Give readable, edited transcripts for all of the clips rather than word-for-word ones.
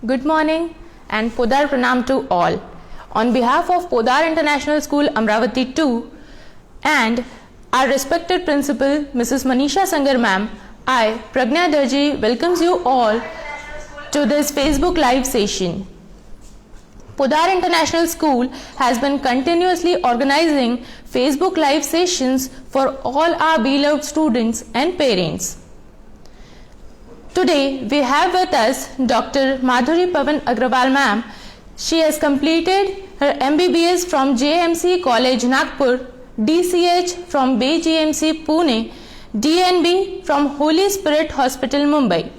Good morning and Podar Pranam to all. On behalf of Podar International School Amravati 2 and our respected principal Mrs. Manisha Sangar ma'am, I, Pragna Darji, welcomes you all to this Facebook live session. Podar International School has been continuously organizing Facebook live sessions for all our beloved students and parents. Today we have with us Dr. Madhuri Pavan Agrawal ma'am. She has completed her MBBS from JMC College Nagpur, DCH from Bay GMC Pune, DNB from Holy Spirit Hospital Mumbai.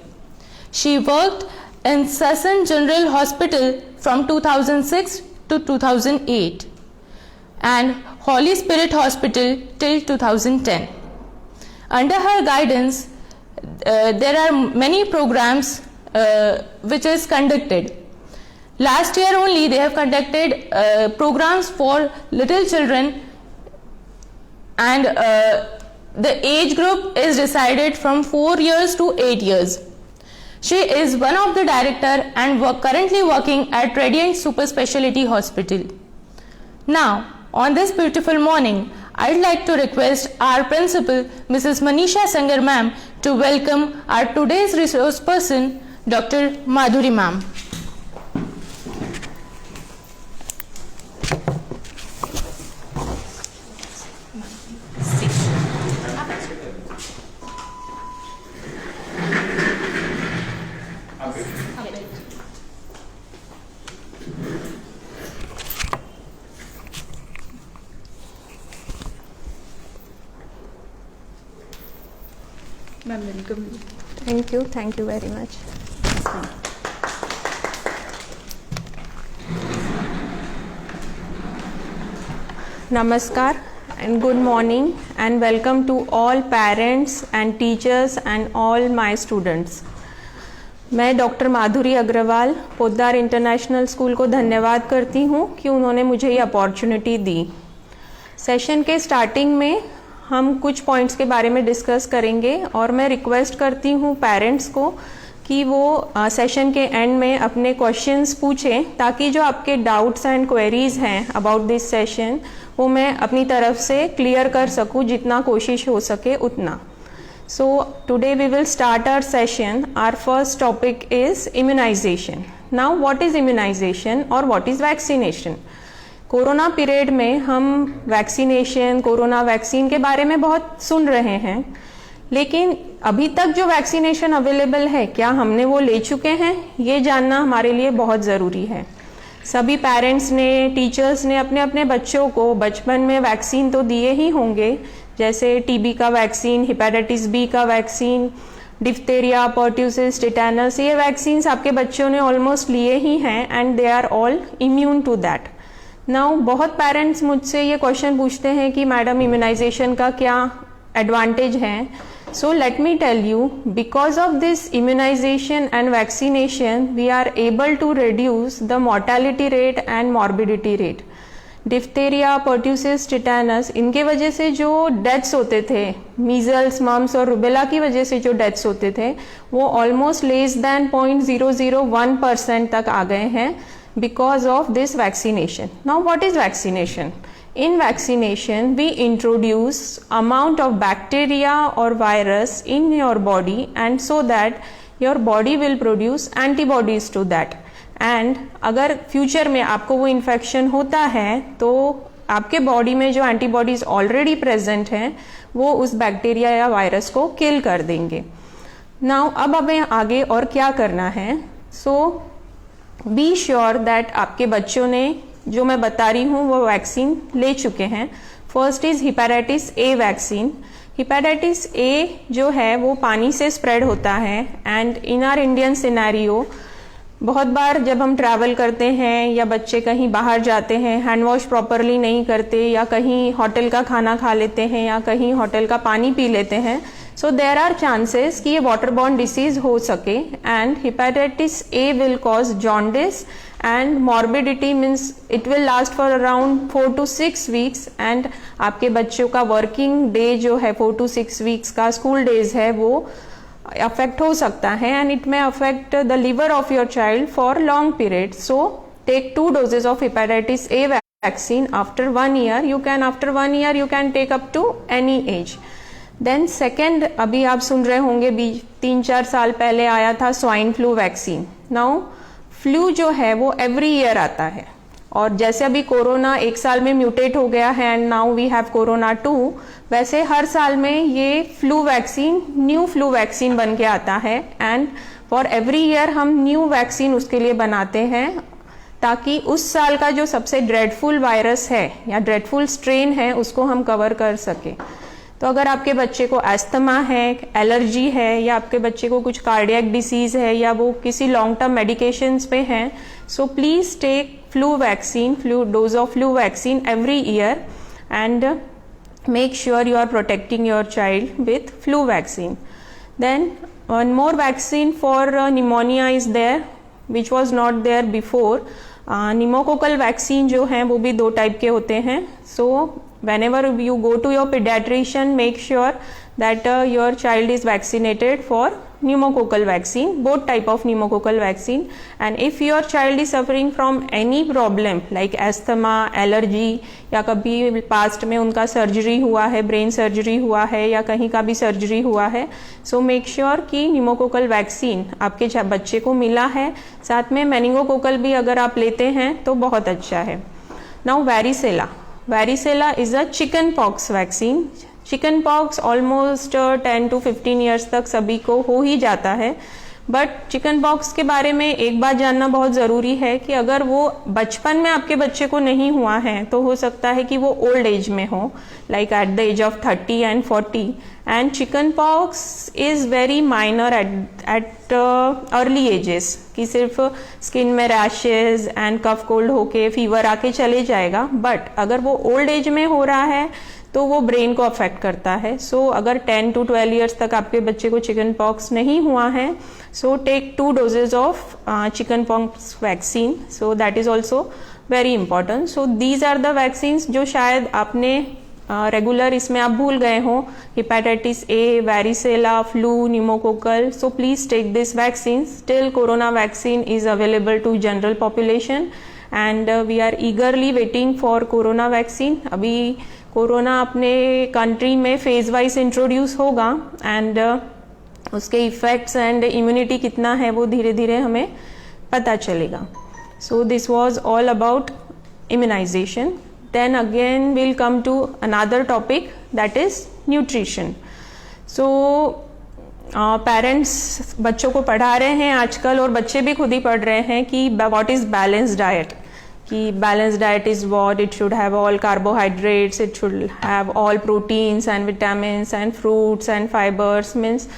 She worked in Sassan General Hospital from 2006 to 2008 and Holy Spirit Hospital till 2010. Under her guidance, there are many programs which is conducted. Last year only they have conducted programs for little children, and the age group is decided from 4 years to 8 years. She is one of the director and currently working at Radiant Super Speciality Hospital. Now, on this beautiful morning, I'd like to request our principal, Mrs. Manisha Sangar ma'am, to welcome our today's resource person, Dr. Madhuri ma'am. Ma'am, welcome. Thank you very much. Namaskar and good morning and welcome to all parents and teachers and all my students. मैं doctor माधुरी Agarwal Poddar international school को धन्यवाद करती हूँ कि उन्होंने मुझे ये opportunity दी। Session के स्टार्टिंग में हम कुछ पॉइंट्स के बारे में डिस्कस करेंगे और मैं रिक्वेस्ट करती हूँ पेरेंट्स को कि वो सेशन के एंड में अपने क्वेश्चंस पूछें ताकि जो आपके डाउट्स एंड क्वेरीज हैं अबाउट दिस सेशन वो मैं अपनी तरफ से क्लियर कर सकूँ, जितना कोशिश हो सके उतना। So today we will start our session. Our first topic is immunisation. Now what is immunisation और what is vaccination? Corona period में हम वैक्सीनेशन, कोरोना वैक्सीन के बारे में बहुत सुन रहे हैं, लेकिन अभी तक जो वैक्सीनेशन अवेलेबल है क्या हमने वो ले चुके हैं, ये जानना हमारे लिए बहुत ज़रूरी है। सभी पेरेंट्स ने, टीचर्स ने अपने अपने बच्चों को बचपन में वैक्सीन तो दिए ही होंगे, जैसे टीबी का वैक्सीन, हेपेटाइटिस बी का वैक्सीन, डिप्थेरिया, पर्ट्यूसिस, टिटेनस, ये वैक्सीन्स आपके बच्चों ने ऑलमोस्ट लिए ही हैं and they are all immune to that. Now बहुत पेरेंट्स मुझसे ये क्वेश्चन पूछते हैं कि मैडम इम्यूनाइजेशन का क्या एडवांटेज है। So let me tell you, because of this immunization and vaccination we are able to reduce the mortality rate and morbidity rate. Diphtheria, pertussis, tetanus, इनके वजह से जो डेथ्स होते थे, मीजल्स, मम्स और रुबेला की वजह से जो डेथ्स होते थे वो ऑलमोस्ट लेस देन 0.001% तक आ गए हैं because of this vaccination. Now what is vaccination? In vaccination we introduce amount of bacteria or virus in your body and so that your body will produce antibodies to that. And अगर future में आपको वो infection होता है तो आपके body में जो एंटीबॉडीज ऑलरेडी प्रेजेंट हैं वो उस बैक्टीरिया या वायरस को किल कर देंगे। नाउ अब हमें आगे और क्या करना है? सो बी श्योर दैट आपके बच्चों ने जो मैं बता रही हूँ वो वैक्सीन ले चुके हैं। First is hepatitis A vaccine. Hepatitis A जो है वो पानी से स्प्रेड होता है and in are Indian scenario बहुत बार जब हम ट्रैवल करते हैं या बच्चे कहीं बाहर जाते हैं, हैंड वॉश प्रॉपरली नहीं करते या कहीं होटल का खाना खा लेते हैं या कहीं होटल का पानी पी लेते हैं, सो देर आर चांसेस कि ये वाटर बॉर्न डिसीज हो सके and hepatitis A will cause jaundice and morbidity means it will last for around 4 to 6 weeks and आपके बच्चों का वर्किंग डे जो है 4 to 6 weeks का स्कूल डेज है वो अफेक्ट हो सकता है and it may affect the liver of your child for long period. So take 2 doses of hepatitis A vaccine after 1 year. After 1 year you can take up to any age. Then second, अभी आप सुन रहे होंगे 3-4 साल पहले आया था swine flu vaccine. Now flu जो है वो एवरी ईयर आता है, और जैसे अभी कोरोना 1 साल में म्यूटेट हो गया है and now we have corona 2, वैसे हर साल में ये flu vaccine new flu vaccine बन के आता है एंड फॉर एवरी ईयर हम न्यू वैक्सीन उसके लिए बनाते हैं ताकि उस साल का जो सबसे ड्रेडफुल वायरस है या ड्रेडफुल स्ट्रेन है उसको हम कवर कर सके. तो अगर आपके बच्चे को एस्थमा है, एलर्जी है, या आपके बच्चे को कुछ कार्डियक डिसीज है, या वो किसी लॉन्ग टर्म मेडिकेशंस पे हैं, so please take flu vaccine, dose of flu vaccine every year and make sure you are protecting your child with flu vaccine. Then one more vaccine for pneumonia is there which was not there before. Pneumococcal vaccine जो हैं वो भी 2 type के होते हैं. सो whenever you go to your pediatrician, make sure that your child is vaccinated for pneumococcal vaccine, both type of pneumococcal vaccine. And if your child is suffering from any problem like asthma, allergy, या कभी past में उनका surgery हुआ है, brain surgery हुआ है, या कहीं का भी सर्जरी हुआ है, सो मेक श्योर कि pneumococcal वैक्सीन आपके बच्चे को मिला है. साथ में मेनिंगोकोकल भी अगर आप लेते हैं तो बहुत अच्छा है. Now varicella. Varicella is a chicken pox vaccine. Chicken pox almost 10 to 15 years तक सभी को हो ही जाता है. बट चिकन पॉक्स के बारे में एक बात जानना बहुत ज़रूरी है कि अगर वो बचपन में आपके बच्चे को नहीं हुआ है तो हो सकता है कि वो ओल्ड एज में हो, like at the age of 30 and 40. And chicken pox is very minor at early ages, कि सिर्फ स्किन में रैशेज एंड कफ कोल्ड होके फीवर आके चले जाएगा. बट अगर वो ओल्ड एज में हो रहा है तो वो ब्रेन को अफेक्ट करता है. सो अगर 10 to 12 ईयर्स तक आपके बच्चे को चिकन पॉक्स नहीं हुआ है, so take 2 doses of chicken pox vaccine. So that is also very important. So these are the vaccines जो शायद आपने रेगुलर इसमें आप भूल गए हो. Hepatitis A, varicella, flu, pneumococcal. So please take this vaccine. Still corona vaccine is available to general population and we are eagerly waiting for corona vaccine. अभी corona अपने कंट्री में फेज वाइज इंट्रोड्यूस होगा and उसके effects and immunity कितना है वो धीरे धीरे हमें पता चलेगा. So this was all about immunization. Then again we'll come to another topic, that is nutrition. So parents बच्चों को पढ़ा रहे हैं आजकल और बच्चे भी खुद ही पढ़ रहे हैं कि व्हाट इज बैलेंस डाइट. कि balance diet is what, it should have all carbohydrates, it should have all proteins and vitamins and fruits and fibres. Means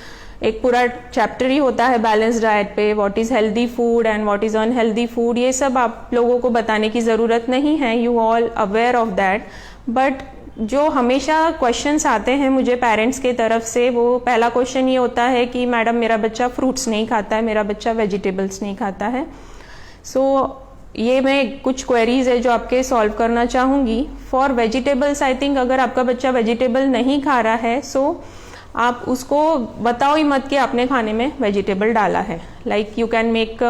एक पूरा चैप्टर ही होता है बैलेंस डाइट पे. What is healthy food and what is unhealthy food, ये सब आप लोगों को बताने की ज़रूरत नहीं है, you all aware of that. But जो हमेशा क्वेश्चंस आते हैं मुझे पेरेंट्स के तरफ से, वो पहला क्वेश्चन ये होता है कि मैडम मेरा बच्चा फ्रूट्स नहीं खाता है, मेरा बच्चा वेजिटेबल्स नहीं खाता है. सो ये मैं कुछ क्वेरीज है जो आपके सॉल्व करना चाहूँगी. फॉर वेजिटेबल्स आई थिंक अगर आपका बच्चा वेजिटेबल नहीं खा रहा है, सो आप उसको बताओ ही मत कि आपने खाने में वेजिटेबल डाला है. लाइक यू कैन मेक,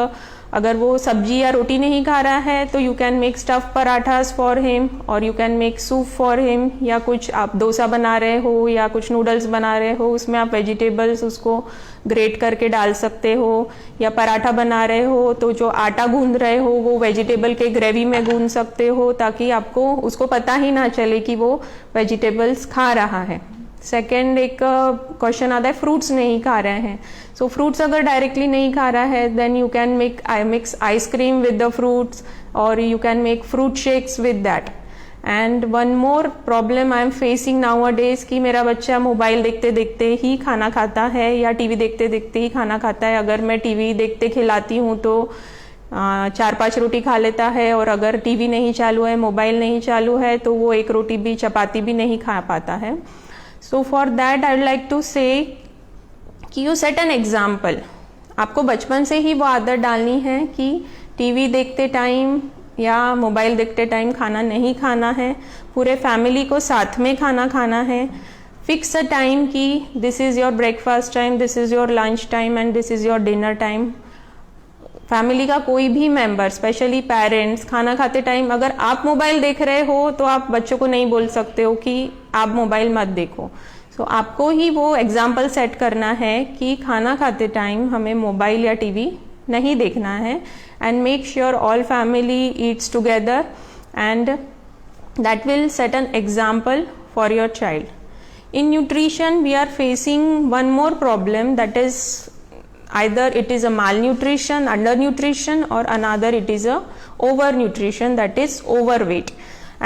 अगर वो सब्जी या रोटी नहीं खा रहा है तो you can make stuff parathas for him, और you can make soup for him, या कुछ आप डोसा बना रहे हो या कुछ नूडल्स बना रहे हो, उसमें आप वेजिटेबल्स उसको ग्रेट करके डाल सकते हो. या पराठा बना रहे हो तो जो आटा गूंद रहे हो वो वेजिटेबल के ग्रेवी में गूंद सकते हो, ताकि आपको उसको पता ही ना चले कि वो वेजिटेबल्स खा रहा है. सेकेंड एक क्वेश्चन आता है फ्रूट्स नहीं खा रहे हैं. सो फ्रूट्स अगर डायरेक्टली नहीं खा रहा है then you can mix ice cream with the fruits, और you can make fruit shakes with that. And one more problem I am facing nowadays कि मेरा बच्चा मोबाइल देखते देखते ही खाना खाता है या टीवी देखते देखते ही खाना खाता है. अगर मैं टीवी देखते खिलाती हूँ तो 4-5 रोटी खा लेता है, और अगर टीवी नहीं चालू है, मोबाइल नहीं चालू है, तो वो एक रोटी भी, चपाती भी नहीं खा पाता है. So for that I would like to say कि यू सेट एन एग्जाम्पल. आपको बचपन से ही वो आदत डालनी है कि टीवी देखते टाइम या मोबाइल देखते टाइम खाना नहीं खाना है. पूरे फैमिली को साथ में खाना खाना है. फिक्स अ टाइम कि this is your breakfast time, this is your lunch time and this is your dinner time. Family का कोई भी मेंबर, स्पेशली पेरेंट्स, खाना खाते टाइम अगर आप मोबाइल देख रहे हो तो आप बच्चों को नहीं बोल सकते हो कि आप मोबाइल मत देखो। सो आपको ही वो एग्जाम्पल सेट करना है कि खाना खाते टाइम हमें मोबाइल या टीवी नहीं देखना है, and make sure all family eats together and that will set an example for your child. In nutrition, we are facing one more problem, that is either it is a malnutrition, undernutrition, or another it is a overnutrition, that is overweight.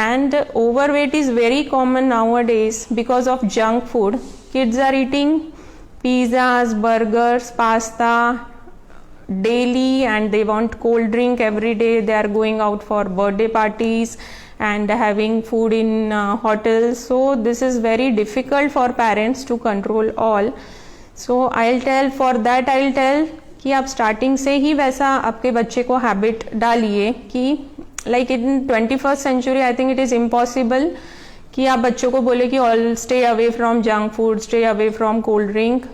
And overweight is very common nowadays because of junk food. Kids are eating pizzas, burgers, pasta daily, and they want cold drink every day. They are going out for birthday parties and having food in hotels. So this is very difficult for parents to control all. So I'll tell कि आप starting से ही वैसा आपके बच्चे को habit डालिए कि like in 21st century I think it is impossible कि आप बच्चों को बोले कि all stay away from junk food, stay away from cold drink.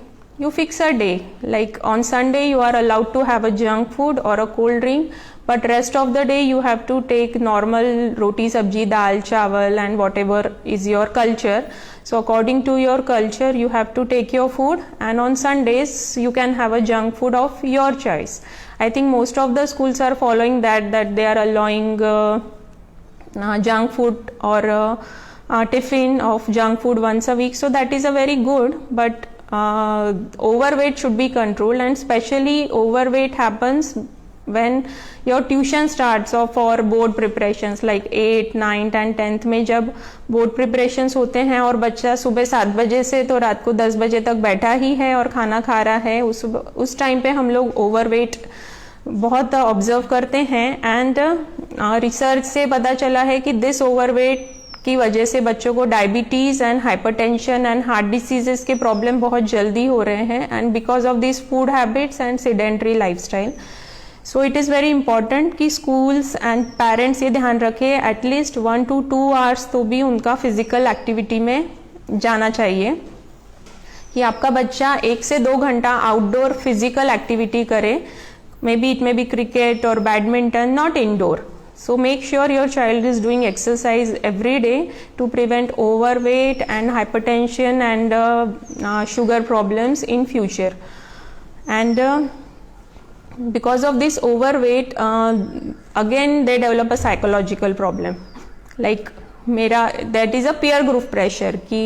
You fix a day, like on Sunday you are allowed to have a junk food or a cold drink, but rest of the day you have to take normal roti, sabji, dal, chawal and whatever is your culture. So according to your culture you have to take your food, and on Sundays you can have a junk food of your choice. I think most of the schools are following that they are allowing junk food or tiffin of junk food once a week. So that is a very good, but overweight should be controlled, and especially overweight happens when your tuition starts or for board preparations like 8, 9 and 10th में जब board preparations होते हैं और बच्चा सुबह 7 बजे से तो रात को 10 बजे तक बैठा ही है और खाना खा रहा है, उस टाइम पे हम लोग overweight बहुत ऑब्जर्व करते हैं। एंड रिसर्च से पता चला है कि दिस ओवरवेट की वजह से बच्चों को diabetes and hypertension and heart diseases के प्रॉब्लम बहुत जल्दी हो रहे हैं, and because of this food habits and sedentary lifestyle. So it is very important कि स्कूल्स एंड पेरेंट्स ये ध्यान रखें एटलीस्ट 1 to 2 आवर्स तो भी उनका फिजिकल एक्टिविटी में जाना चाहिए, कि आपका बच्चा 1 से 2 घंटा आउटडोर फिजिकल एक्टिविटी करे। May be it may be cricket or badminton, not indoor. So make sure your child is doing exercise every day to prevent overweight and hypertension and sugar problems in future. And because of this overweight, again they develop a psychological problem. Like that is a peer group pressure कि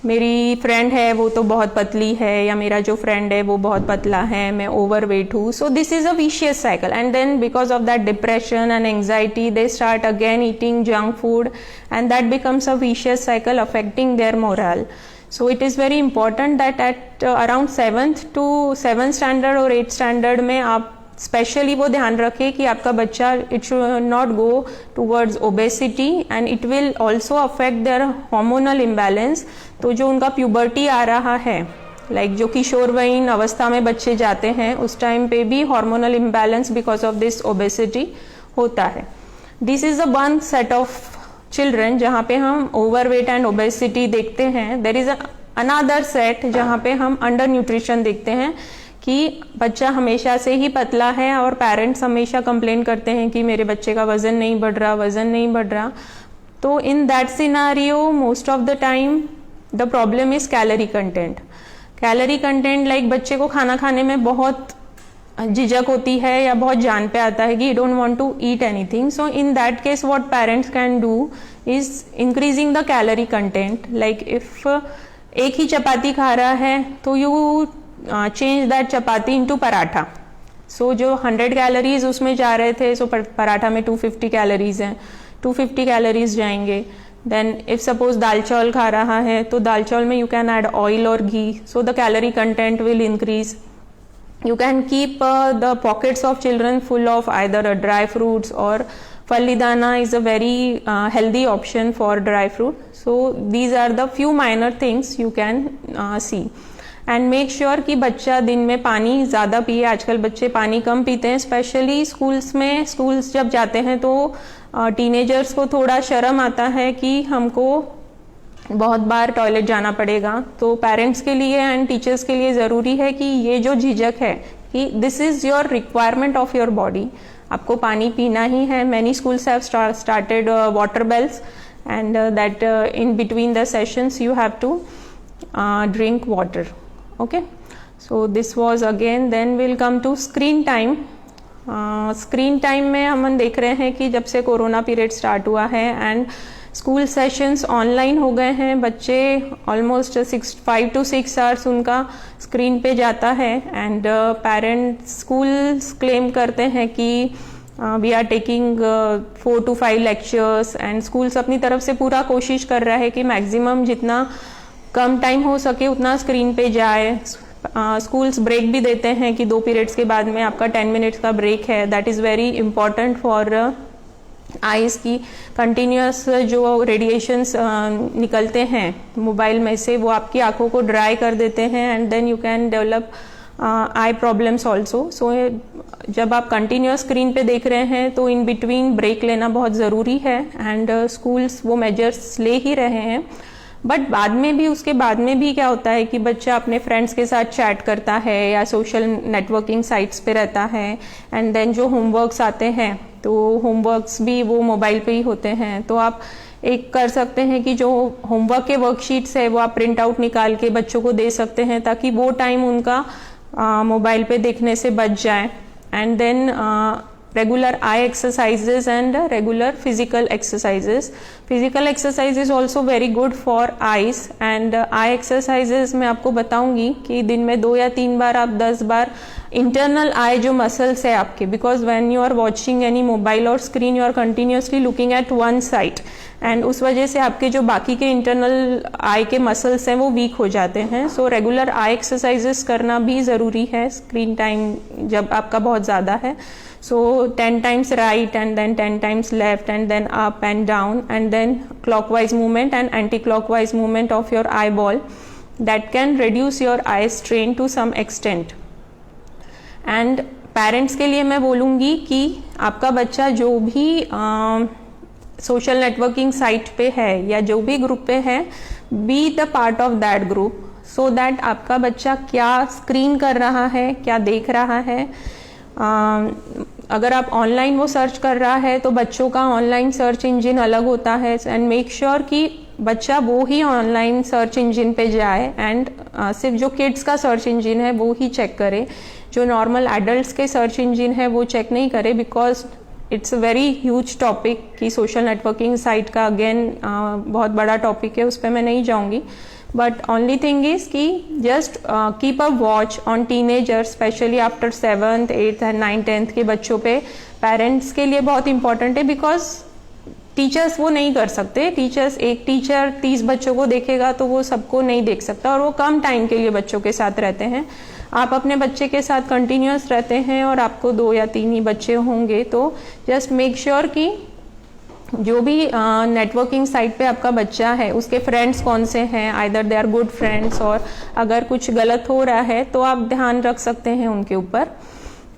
मेरी friend है वो तो बहुत पतली है, या मेरा जो फ्रेंड है वो बहुत पतला है, मैं ओवरवेट हूँ। So this is a vicious cycle, and then because of that depression and anxiety they start again eating junk food, and that becomes a vicious cycle affecting their moral. So it is very important that at around 7th to 7th standard और 8th standard में आप specially वो ध्यान रखें कि आपका बच्चा it should not go towards obesity, and it will also affect there hormonal imbalance. तो जो उनका प्यूबर्टी आ रहा है, लाइक जो किशोरवयीन अवस्था में बच्चे जाते हैं, उस टाइम पे भी hormonal imbalance because of this obesity होता है। This is a one set of children जहाँ पे हम ओवरवेट एंड ओबेसिटी देखते हैं। देर इज अनदर सेट जहाँ पे हम अंडर न्यूट्रिशन देखते हैं कि बच्चा हमेशा से ही पतला है और पेरेंट्स हमेशा कंप्लेन करते हैं कि मेरे बच्चे का वजन नहीं बढ़ रहा। तो in that scenario most of the time the problem is calorie content. Like बच्चे को खाना खाने में बहुत झिझक होती है या बहुत जान पे आता है कि you don't want to eat anything. So in that case what parents can do is increasing the calorie content. Like if एक ही चपाती खा रहा है तो you change that chapati into paratha. So जो 100 कैलोरीज उसमें जा रहे थे, सो पराठा में 250 कैलोरीज हैं, 250 कैलोरीज जाएंगे। देन इफ सपोज दाल चावल खा रहा है तो दाल चावल में यू कैन ऐड ऑयल और ghee, so the calorie content will increase. You can keep the pockets of children full of either dry fruits, or Falidana is a very healthy option for dry fruit. So these are the few minor things you can see. And make sure कि बच्चा दिन में पानी ज़्यादा पिए। आजकल बच्चे पानी कम पीते हैं, स्पेशली स्कूल्स जब जाते हैं तो टीनेजर्स को थोड़ा शर्म आता है कि हमको बहुत बार टॉयलेट जाना पड़ेगा। तो पेरेंट्स के लिए एंड टीचर्स के लिए ज़रूरी है कि ये जो झिझक है कि this is your requirement of your body, आपको पानी पीना ही है। Many schools have started water bells and that in between the sessions you have to drink water. Okay, so this was again. Then will come to screen time. Screen time में हम देख रहे हैं कि जब से कोरोना पीरियड स्टार्ट हुआ है एंड स्कूल सेशंस ऑनलाइन हो गए हैं, बच्चे ऑलमोस्ट 5 to 6 आवर्स उनका स्क्रीन पे जाता है एंड पेरेंट्स स्कूल्स क्लेम करते हैं कि we are taking 4 to 5 lectures and schools अपनी तरफ से पूरा कोशिश कर रहा है कि मैक्सिमम जितना कम टाइम हो सके उतना स्क्रीन पे जाए। स्कूल्स ब्रेक भी देते हैं कि 2 पीरियड्स के बाद में आपका 10 मिनट्स का ब्रेक है। That is very important for eyes की कंटिन्यूस जो रेडिएशंस निकलते हैं मोबाइल में से वो आपकी आंखों को ड्राई कर देते हैं and then you can develop eye problems also. So जब आप कंटिन्यूस स्क्रीन पे देख रहे हैं तो इन बिटवीन ब्रेक लेना बहुत ज़रूरी है एंड स्कूल्स वो मेजर्स ले ही रहे हैं। बट बाद में भी उसके बाद में भी क्या होता है कि बच्चा अपने फ्रेंड्स के साथ चैट करता है या सोशल नेटवर्किंग साइट्स पे रहता है एंड देन जो होमवर्क्स आते हैं तो होमवर्क्स भी वो मोबाइल पे ही होते हैं। तो आप एक कर सकते हैं कि जो होमवर्क के वर्कशीट्स है वो आप प्रिंट आउट निकाल के बच्चों को दे सकते हैं ताकि वो टाइम उनका मोबाइल पे देखने से बच जाए। And then regular eye exercises and regular physical exercises. Physical exercise is also very good for eyes and eye exercises मैं आपको बताऊंगी कि दिन में 2 या 3 बार आप 10 बार इंटरनल आई जो मसल्स है आपके, because when you are watching any mobile और screen you are continuously looking at one side and उस वजह से आपके जो बाकी के इंटरनल आई के मसल्स हैं वो वीक हो जाते हैं। सो रेगुलर आई एक्सरसाइजेस करना भी ज़रूरी है स्क्रीन टाइम जब आपका बहुत ज़्यादा है। So 10 times right and then 10 times left and then up and down and then clockwise movement and anti-clockwise movement of your eyeball that can reduce your eye strain to some extent. And parents के लिए मैं बोलूँगी कि आपका बच्चा जो भी social networking site पे है या जो भी ग्रुप पे है, be the part of that group so that आपका बच्चा क्या स्क्रीन कर रहा है, क्या देख रहा है। अगर आप ऑनलाइन वो सर्च कर रहा है तो बच्चों का ऑनलाइन सर्च इंजन अलग होता है एंड मेक श्योर कि बच्चा वो ही ऑनलाइन सर्च इंजन पे जाए एंड सिर्फ जो किड्स का सर्च इंजन है वो ही चेक करे, जो नॉर्मल एडल्ट्स के सर्च इंजन है वो चेक नहीं करे, because it's a very huge topic कि सोशल नेटवर्किंग साइट का अगेन बहुत बड़ा टॉपिक है, उस पर मैं नहीं जाऊँगी। बट ओनली थिंग इज कि just keep a watch on teenager specially after 7th, 8th and 9th, 10th के बच्चों पे। पेरेंट्स के लिए बहुत इंपॉर्टेंट है बिकॉज टीचर्स वो नहीं कर सकते। टीचर्स एक टीचर 30 बच्चों को देखेगा तो वो सबको नहीं देख सकता और वो कम टाइम के लिए बच्चों के साथ रहते हैं। आप अपने बच्चे के साथ कंटिन्यूस रहते हैं और आपको 2 या 3 ही बच्चे होंगे, तो जस्ट मेक श्योर कि जो भी नेटवर्किंग साइट पे आपका बच्चा है उसके फ्रेंड्स कौन से हैं, either they are good friends, और अगर कुछ गलत हो रहा है तो आप ध्यान रख सकते हैं उनके ऊपर।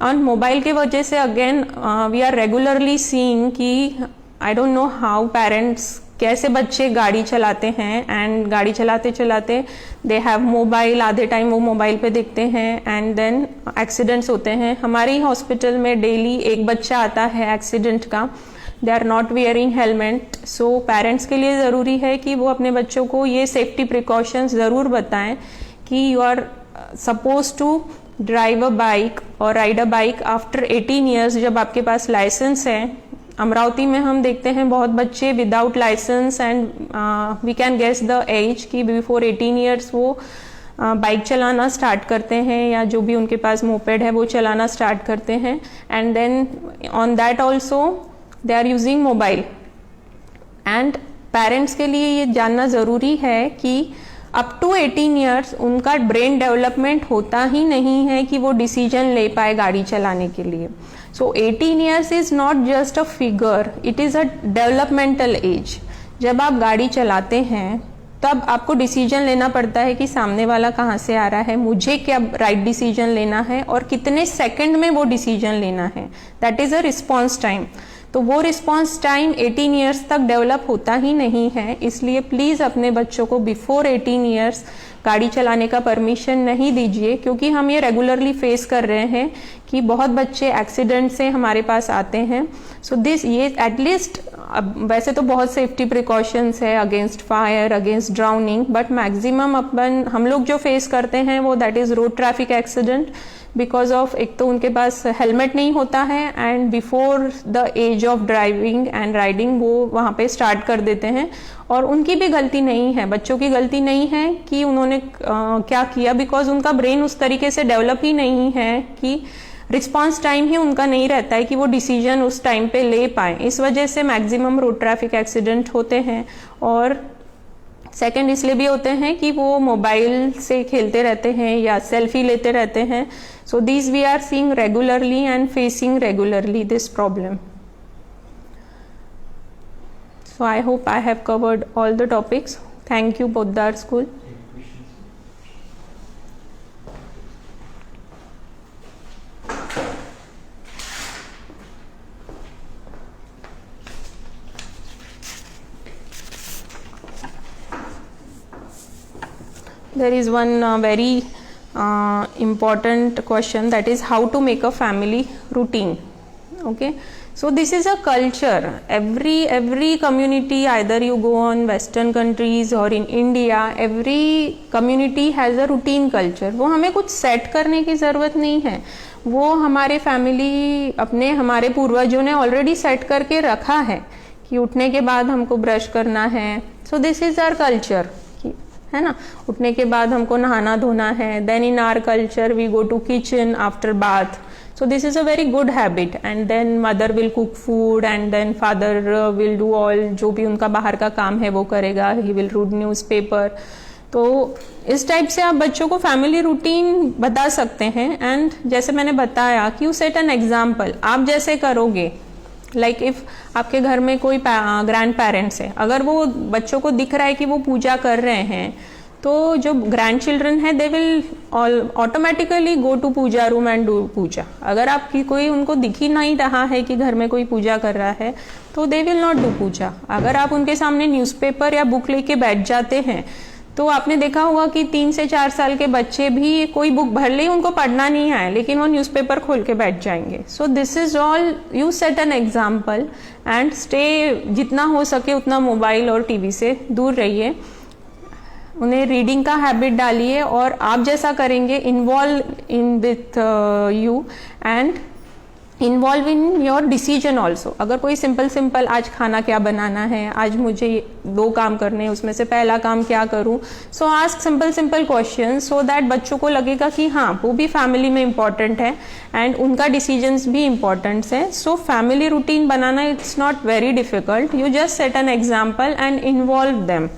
और मोबाइल के वजह से again we are regularly seeing कि I don't know how parents कैसे बच्चे गाड़ी चलाते हैं एंड गाड़ी चलाते चलाते दे हैव मोबाइल, आधे टाइम वो मोबाइल पे देखते हैं एंड देन एक्सीडेंट्स होते हैं। हमारे हॉस्पिटल में डेली एक बच्चा आता है एक्सीडेंट का, they are not wearing helmet. So parents के लिए ज़रूरी है कि वो अपने बच्चों को ये सेफ्टी प्रिकॉशंस ज़रूर बताएं कि you are suppose to drive a bike और ride a bike after 18 years, जब आपके पास लाइसेंस है। अमरावती में हम देखते हैं बहुत बच्चे without license and we can guess the age कि बिफोर 18 ईयर्स वो बाइक चलाना स्टार्ट करते हैं या जो भी उनके पास मोपेड है वो चलाना स्टार्ट करते हैं and then on that also they are using mobile. And parents के लिए ये जानना ज़रूरी है कि अप टू 18 ईयर्स उनका ब्रेन डेवलपमेंट होता ही नहीं है कि वो डिसीजन ले पाए गाड़ी चलाने के लिए। So 18 years is not just a figure, it is a developmental age. जब आप गाड़ी चलाते हैं तब आपको डिसीजन लेना पड़ता है कि सामने वाला कहाँ से आ रहा है, मुझे क्या राइट डिसीजन लेना है और कितने सेकंड में वो डिसीजन लेना है। That is a response time. तो वो रिस्पॉन्स टाइम 18 ईयर्स तक डेवलप होता ही नहीं है। इसलिए प्लीज़ अपने बच्चों को बिफोर 18 ईयर्स गाड़ी चलाने का परमिशन नहीं दीजिए, क्योंकि हम ये रेगुलरली फेस कर रहे हैं कि बहुत बच्चे एक्सीडेंट से हमारे पास आते हैं। सो दिस ये एटलीस्ट, वैसे तो बहुत सेफ्टी प्रिकॉशंस है against fire, against drowning, but maximum हम लोग जो फेस करते हैं वो that is road traffic accident, because of एक तो उनके पास हेलमेट नहीं होता है and before the age of driving and riding वो वहाँ पे स्टार्ट कर देते हैं। और उनकी भी गलती नहीं है, बच्चों की गलती नहीं है कि उन्होंने क्या किया, बिकॉज उनका ब्रेन उस तरीके से डेवलप ही नहीं है कि रिस्पॉन्स टाइम ही उनका नहीं रहता है कि वो डिसीजन उस टाइम पे ले पाए। इस वजह से मैक्सिमम रोड ट्रैफिक एक्सीडेंट होते हैं। और सेकंड इसलिए भी होते हैं कि वो मोबाइल से खेलते रहते हैं या सेल्फी लेते रहते हैं। So this we are seeing regularly and facing regularly this problem. So I hope I have covered all the topics. Thank you, Poddar School. There is one very important question, that is how to make a family routine. Okay. So this is a culture. Every community, either you go on Western countries or in India, every community has a routine culture. वो हमें कुछ set करने की ज़रूरत नहीं है, वो हमारे फैमिली हमारे पूर्वजों ने ऑलरेडी सेट करके रखा है कि उठने के बाद हमको ब्रश करना है. So this is our culture, है ना. उठने के बाद हमको नहाना धोना है. Then in our culture we go to kitchen after bath. So this is a very good habit, and then mother will cook food and then father will do all जो भी उनका बाहर का काम है वो करेगा. He will read newspaper. तो इस टाइप से आप बच्चों को फैमिली रूटीन बता सकते हैं. एंड जैसे मैंने बताया कि यू सेट एन एग्जाम्पल, आप जैसे करोगे, लाइक इफ आपके घर में कोई ग्रैंड पेरेंट्स है, अगर वो बच्चों को दिख रहा है कि वो पूजा कर रहे हैं, तो जो ग्रैंड चिल्ड्रन है they will automatically go to puja room and do puja. अगर आपकी कोई उनको दिख ही नहीं रहा है कि घर में कोई पूजा कर रहा है, तो दे विल नॉट डू पूजा. अगर आप उनके सामने न्यूज़पेपर या बुक लेके बैठ जाते हैं, तो आपने देखा होगा कि 3 से 4 साल के बच्चे भी कोई बुक भले ही उनको पढ़ना नहीं आए, लेकिन वो न्यूज़पेपर खोल के बैठ जाएंगे. So this is all, you set an example and stay, जितना हो सके उतना मोबाइल और टीवी से दूर रहिए. उन्हें रीडिंग का हैबिट डालिए और आप जैसा करेंगे, involve in with you and involve in your decision also. अगर कोई सिंपल आज खाना क्या बनाना है, आज मुझे 2 काम करने हैं, उसमें से पहला काम क्या करूं. सो ask simple question so that बच्चों को लगेगा कि हाँ, वो भी फैमिली में इम्पॉर्टेंट है एंड उनका डिसीजंस भी इम्पॉर्टेंट है. So family routine banana it's not very difficult. You just set an example and involve them.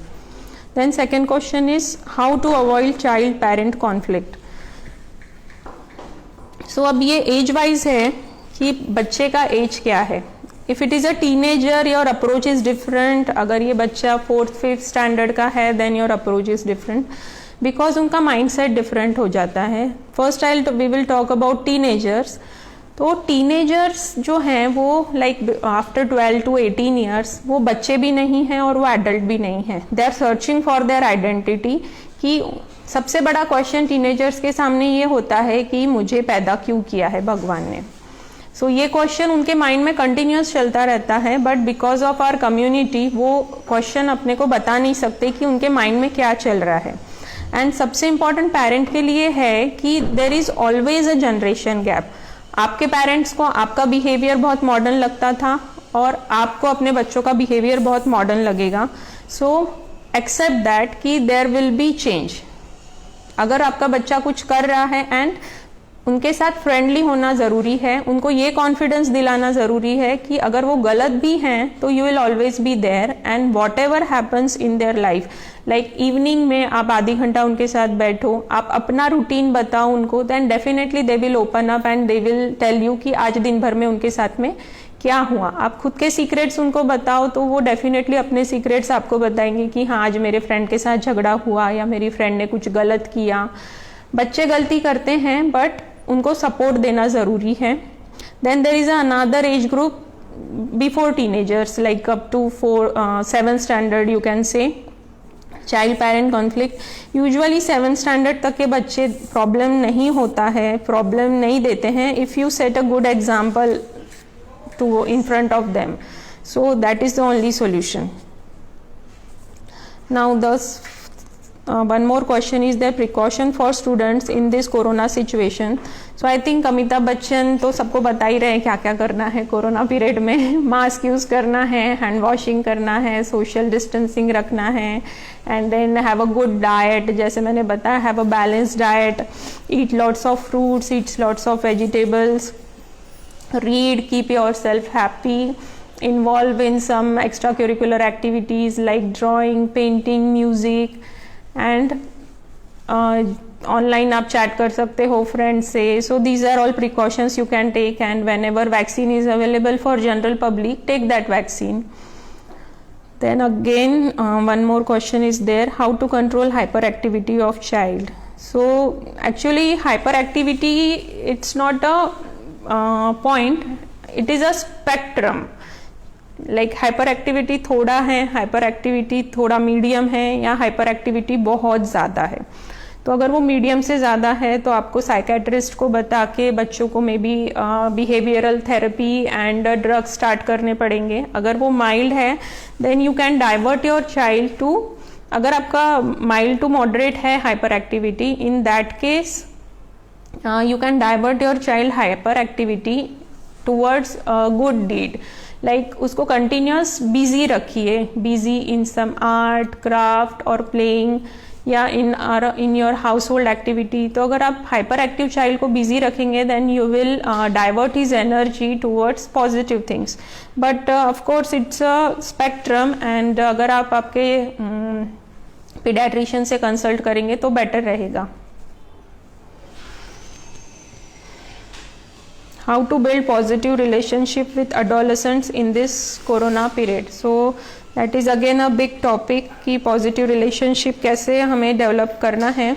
Then second question is how to avoid child parent conflict. So अब ये age wise है कि बच्चे का age क्या है. If it is a teenager your approach is different. अगर ये बच्चा 4th 5th स्टैंडर्ड का है, then your approach is different, because उनका माइंड सेट डिफरेंट हो जाता है. First we will talk about teenagers. तो टीनेजर्स जो हैं वो लाइक आफ्टर 12 to 18 ईयर्स वो बच्चे भी नहीं हैं और वो एडल्ट भी नहीं हैं. They are searching for their identity. कि सबसे बड़ा क्वेश्चन टीनेजर्स के सामने ये होता है कि मुझे पैदा क्यों किया है भगवान ने. सो ये क्वेश्चन उनके माइंड में कंटिन्यूस चलता रहता है, but because of our community वो क्वेश्चन अपने को बता नहीं सकते कि उनके माइंड में क्या चल रहा है. एंड सबसे इम्पॉर्टेंट पेरेंट के लिए है कि there is always a generation gap. आपके पेरेंट्स को आपका बिहेवियर बहुत मॉडर्न लगता था और आपको अपने बच्चों का बिहेवियर बहुत मॉडर्न लगेगा. सो एक्सेप्ट दैट कि देयर विल बी चेंज. अगर आपका बच्चा कुछ कर रहा है एंड उनके साथ फ्रेंडली होना ज़रूरी है, उनको ये कॉन्फिडेंस दिलाना ज़रूरी है कि अगर वो गलत भी हैं तो you will always be there and whatever happens in their life. Like evening में आप आधी घंटा उनके साथ बैठो, आप अपना रूटीन बताओ उनको, then definitely they will open up and they will tell you कि आज दिन भर में उनके साथ में क्या हुआ. आप खुद के सीक्रेट्स उनको बताओ तो वो डेफिनेटली अपने सीक्रेट्स आपको बताएंगे कि हाँ, आज मेरे फ्रेंड के साथ झगड़ा हुआ या मेरी फ्रेंड ने कुछ गलत किया. बच्चे गलती करते हैं बट उनको सपोर्ट देना ज़रूरी है. Then there is another age group before teenagers, like up to 7th standard you can say. Child parent conflict usually 7th standard तक के बच्चे प्रॉब्लम नहीं होता है, प्रॉब्लम नहीं देते हैं if you set a good example to in front of them, so that is the only solution. Now one more question is there precaution for students in this corona situation. So I think Amitabh Bachchan तो सबको बता ही रहे हैं क्या क्या करना है corona period में. मास्क यूज़ करना है, हैंड वॉशिंग करना है, सोशल डिस्टेंसिंग रखना है, and then have a good diet. जैसे मैंने बताया, have a balanced diet, eat lots of fruits, eat lots of vegetables, read, keep yourself happy, involve in some extracurricular activities like drawing, painting, music, and online आप chat कर सकते हो friends से. So these are all precautions you can take, and whenever vaccine is available for general public, take that vaccine. Then again one more question is there, how to control hyperactivity of child. So actually hyperactivity, it's not a point, it is a spectrum. Like hyper activity थोड़ा है, hyper activity थोड़ा medium है, या hyper activity बहुत ज़्यादा है. तो अगर वो मीडियम से ज़्यादा है तो आपको साइकेट्रिस्ट को बता के बच्चों को may be behavioural therapy and drug start करने पड़ेंगे. अगर वो माइल्ड है then you can divert your child to, अगर आपका माइल्ड टू मॉडरेट है hyperactivity, in that case you can divert your child hyperactivity towards a good deed. Like उसको continuous busy रखिए, busy in some art, craft or playing, या in your household activity. तो अगर आप hyperactive child को busy रखेंगे then you will divert his energy towards positive things. But of course it's a spectrum, and अगर आप आपके pediatrician से consult करेंगे तो better रहेगा. How to build positive relationship with adolescents in this corona period. So that is again a big topic कि positive relationship कैसे हमें develop करना है.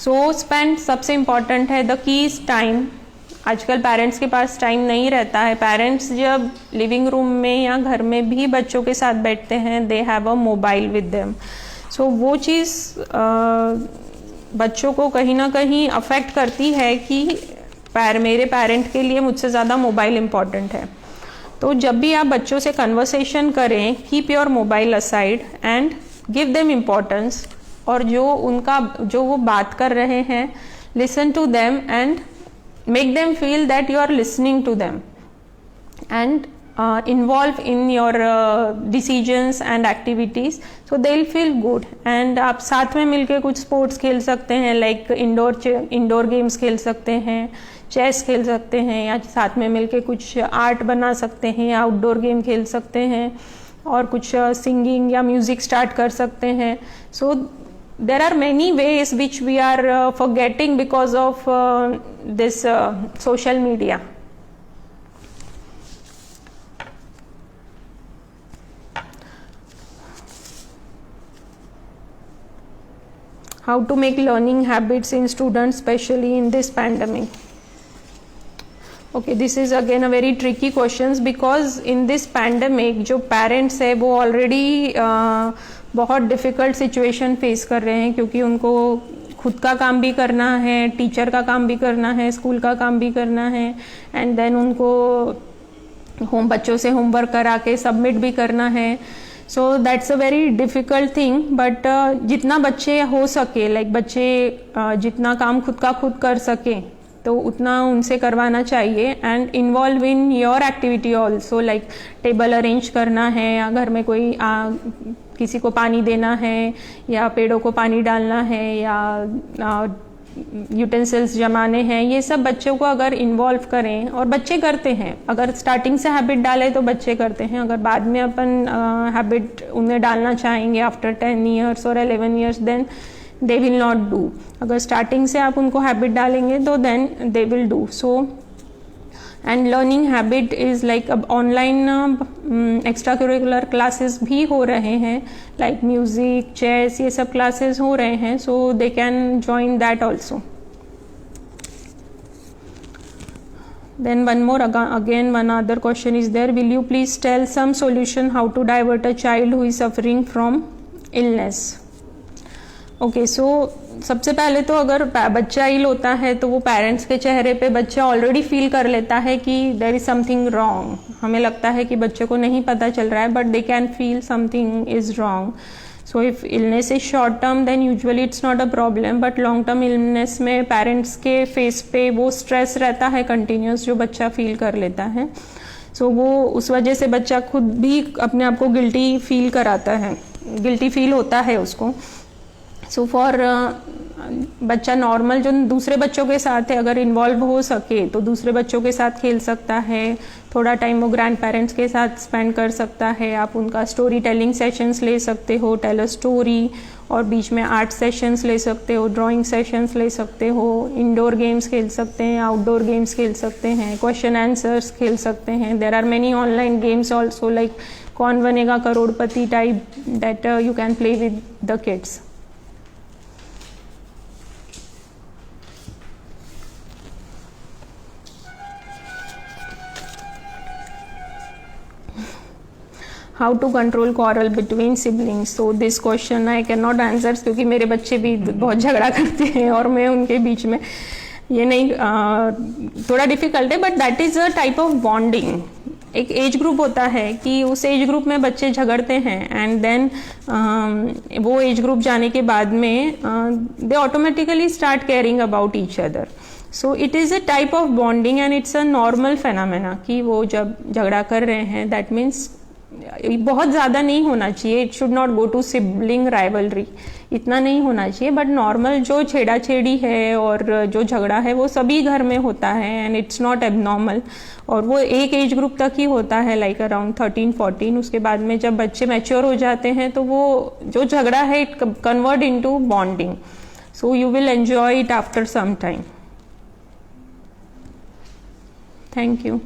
So spend, सबसे important है the key is time. आजकल पेरेंट्स के पास टाइम नहीं रहता है. पेरेंट्स जब लिविंग रूम में या घर में भी बच्चों के साथ बैठते हैं, they have a mobile with them. So वो चीज़ बच्चों को कहीं ना कहीं अफेक्ट करती है कि मेरे पेरेंट के लिए मुझसे ज़्यादा मोबाइल इम्पॉर्टेंट है. तो जब भी आप बच्चों से कन्वर्सेशन करें, keep your mobile aside and give them importance. और जो वो बात कर रहे हैं, listen to them and make them feel that you are listening to them, and involve in your decisions and activities, so they'll feel good. and आप साथ में मिलके कुछ स्पोर्ट्स खेल सकते हैं, लाइक इंडोर गेम्स खेल सकते हैं, चेस खेल सकते हैं, या साथ में मिलके कुछ आर्ट बना सकते हैं, या आउटडोर गेम खेल सकते हैं, और कुछ सिंगिंग या म्यूज़िक स्टार्ट कर सकते हैं. सो there are many ways which we are forgetting because of this social media. How to make learning habits in students, especially in this pandemic. Okay, this is again a very tricky questions because in this pandemic जो parents है वो already बहुत difficult situation face कर रहे हैं, क्योंकि उनको खुद का काम भी करना है, टीचर का काम भी करना है, स्कूल का काम भी करना है, एंड देन उनको बच्चों से होमवर्क करा के सबमिट भी करना है. So that's a very difficult thing. But जितना बच्चे हो सके, लाइक बच्चे जितना काम खुद का खुद कर सके तो उतना उनसे करवाना चाहिए. And involve in your activity also, like table arrange करना है, या घर में कोई किसी को पानी देना है, या पेड़ों को पानी डालना है, या यूटेंसिल्स जमाने हैं. ये सब बच्चों को अगर इन्वॉल्व करें, और बच्चे करते हैं, अगर स्टार्टिंग से हैबिट डालें तो बच्चे करते हैं. अगर बाद में अपन हैबिट उन्हें डालना चाहेंगे आफ्टर 10 years और 11 years, then they will not do. अगर स्टार्टिंग से आप उनको हैबिट डालेंगे तो then they will do. So and learning habit is like अब ऑनलाइन एक्स्ट्रा करिकुलर क्लासेस भी हो रहे हैं, लाइक म्यूज़िक, चेस, ये सब क्लासेस हो रहे हैं. So they can join that also. Then one more again one other question is there. Will you please tell some solution how to divert a child who is suffering from illness? Okay so सबसे पहले तो अगर बच्चा इल होता है तो वो parents के चेहरे पे बच्चा ऑलरेडी फील कर लेता है कि देयर इज समथिंग रॉन्ग. हमें लगता है कि बच्चे को नहीं पता चल रहा है but they can feel something is wrong. So if illness is short term then usually it's not a problem, but long term illness में पेरेंट्स के फेस पे वो स्ट्रेस रहता है कंटिन्यूस जो बच्चा फील कर लेता है. सो वो उस वजह से बच्चा खुद भी अपने आप को गिल्टी फील कराता है, गिल्टी फील होता है उसको. सो फॉर बच्चा नॉर्मल जो दूसरे बच्चों के साथ है अगर इन्वॉल्व हो सके तो दूसरे बच्चों के साथ खेल सकता है, थोड़ा टाइम वो ग्रैंड पेरेंट्स के साथ स्पेंड कर सकता है. आप उनका स्टोरी टेलिंग सेशंस ले सकते हो, टेल अ स्टोरी, और बीच में आर्ट सेशंस ले सकते हो, ड्राइंग सेशंस ले सकते हो, इंडोर गेम्स खेल सकते हैं, आउटडोर गेम्स खेल सकते हैं, क्वेश्चन आंसर्स खेल सकते हैं. There are many online games also like Kaun Banega Crorepati type that you can play with the kids. How to control quarrel between siblings? So this question I cannot answer क्योंकि मेरे बच्चे भी बहुत झगड़ा करते हैं और मैं उनके बीच में ये नहीं थोड़ा डिफिकल्ट है, but that is a type of bonding. एक एज ग्रुप होता है कि उस एज ग्रुप में बच्चे झगड़ते हैं एंड देन वो एज ग्रुप जाने के बाद में they automatically start caring about each other. So it is a type of bonding and it's a normal phenomena कि वो जब झगड़ा कर रहे हैं दैट मीन्स बहुत ज़्यादा नहीं होना चाहिए. It should not go to sibling rivalry, इतना नहीं होना चाहिए, बट नॉर्मल जो छेड़ा छेड़ी है और जो झगड़ा है वो सभी घर में होता है एंड इट्स नॉट एबनॉर्मल. और वो एक एज ग्रुप तक ही होता है लाइक अराउंड 13-14. उसके बाद में जब बच्चे मैच्योर हो जाते हैं तो वो जो झगड़ा है it convert into bonding. So you will enjoy it after some time. Thank you.